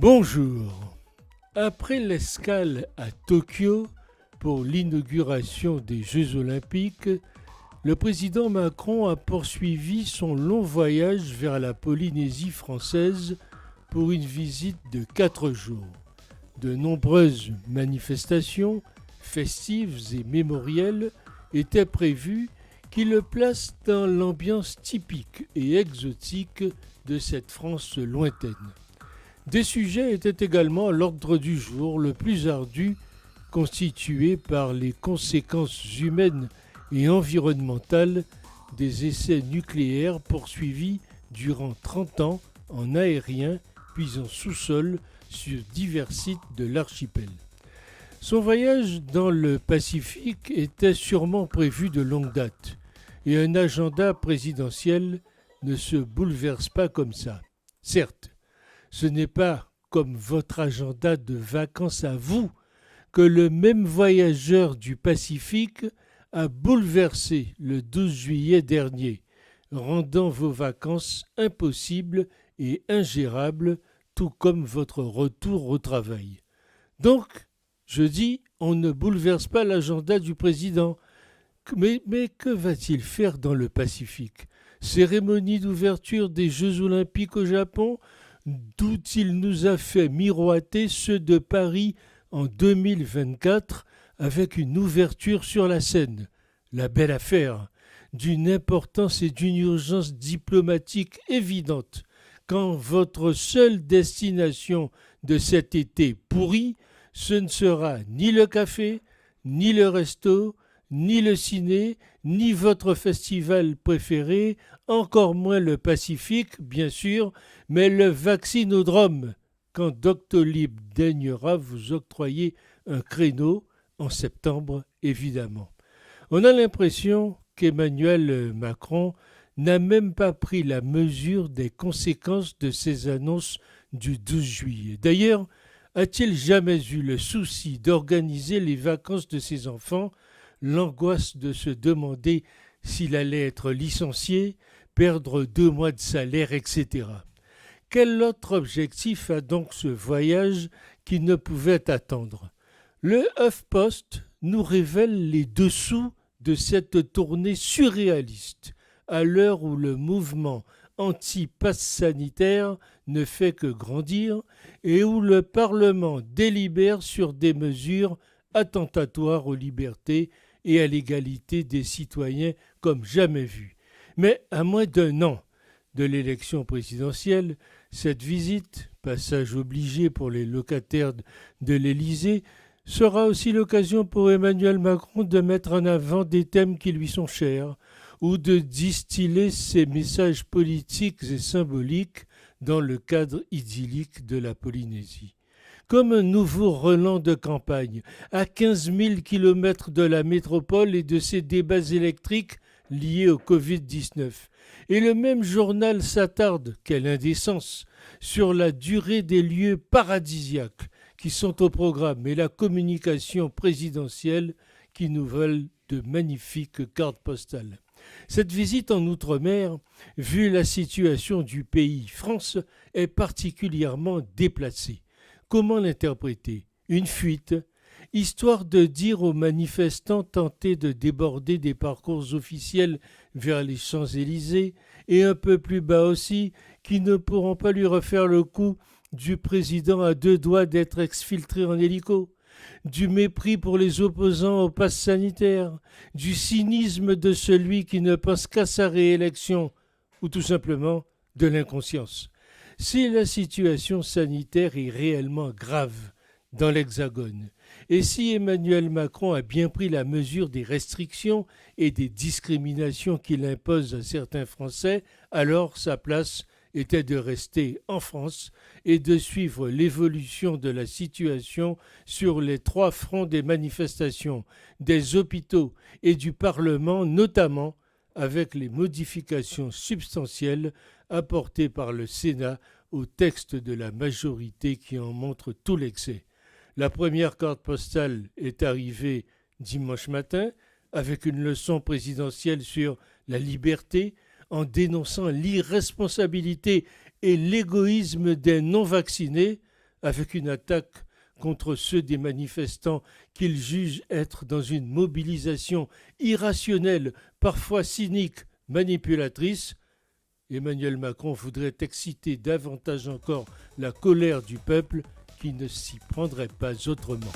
Bonjour. Après l'escale à Tokyo pour l'inauguration des Jeux Olympiques, le président Macron a poursuivi son long voyage vers la Polynésie française pour une visite de 4 jours. De nombreuses manifestations, festives et mémorielles étaient prévues qui le placent dans l'ambiance typique et exotique de cette France lointaine. Des sujets étaient également à l'ordre du jour le plus ardu, constitué par les conséquences humaines et environnementales des essais nucléaires poursuivis durant 30 ans en aérien puis en sous-sol sur divers sites de l'archipel. Son voyage dans le Pacifique était sûrement prévu de longue date, et un agenda présidentiel ne se bouleverse pas comme ça. Certes, ce n'est pas comme votre agenda de vacances à vous que le même voyageur du Pacifique a bouleversé le 12 juillet dernier, rendant vos vacances impossibles et ingérables, tout comme votre retour au travail. Donc, je dis, on ne bouleverse pas l'agenda du président. Mais que va-t-il faire dans le Pacifique? Cérémonie d'ouverture des Jeux Olympiques au Japon, d'où il nous a fait miroiter ceux de Paris en 2024 avec une ouverture sur la Seine. La belle affaire, d'une importance et d'une urgence diplomatique évidente, quand votre seule destination de cet été pourri, ce ne sera ni le café, ni le resto, ni le ciné, ni votre festival préféré, encore moins le Pacifique, bien sûr, mais le vaccinodrome, quand Doctolib daignera vous octroyer un créneau, en septembre évidemment. On a l'impression qu'Emmanuel Macron n'a même pas pris la mesure des conséquences de ces annonces du 12 juillet. D'ailleurs, a-t-il jamais eu le souci d'organiser les vacances de ses enfants, l'angoisse de se demander s'il allait être licencié, perdre 2 mois de salaire, etc. Quel autre objectif a donc ce voyage qui ne pouvait attendre? Le HuffPost nous révèle les dessous de cette tournée surréaliste, à l'heure où le mouvement anti-pass sanitaire ne fait que grandir et où le Parlement délibère sur des mesures attentatoires aux libertés et à l'égalité des citoyens comme jamais vu. Mais à moins d'1 an de l'élection présidentielle, cette visite, passage obligé pour les locataires de l'Élysée, sera aussi l'occasion pour Emmanuel Macron de mettre en avant des thèmes qui lui sont chers ou de distiller ses messages politiques et symboliques dans le cadre idyllique de la Polynésie. Comme un nouveau relent de campagne, à 15 000 kilomètres de la métropole et de ses débats électriques liés au Covid-19. Et le même journal s'attarde, quelle indécence, sur la durée des lieux paradisiaques qui sont au programme et la communication présidentielle qui nous vole de magnifiques cartes postales. Cette visite en Outre-mer, vu la situation du pays France, est particulièrement déplacée. Comment l'interpréter? Une fuite, histoire de dire aux manifestants tentés de déborder des parcours officiels vers les Champs-Élysées, et un peu plus bas aussi, qui ne pourront pas lui refaire le coup du président à 2 doigts d'être exfiltré en hélico, du mépris pour les opposants au pass sanitaire, du cynisme de celui qui ne pense qu'à sa réélection, ou tout simplement de l'inconscience. Si la situation sanitaire est réellement grave dans l'Hexagone, et si Emmanuel Macron a bien pris la mesure des restrictions et des discriminations qu'il impose à certains Français, alors sa place était de rester en France et de suivre l'évolution de la situation sur les 3 fronts des manifestations, des hôpitaux et du Parlement, notamment avec les modifications substantielles apportées par le Sénat au texte de la majorité qui en montre tout l'excès. La première carte postale est arrivée dimanche matin avec une leçon présidentielle sur la liberté, en dénonçant l'irresponsabilité et l'égoïsme des non-vaccinés, avec une attaque contre ceux des manifestants qu'il juge être dans une mobilisation irrationnelle, parfois cynique, manipulatrice, Emmanuel Macron voudrait exciter davantage encore la colère du peuple qui ne s'y prendrait pas autrement.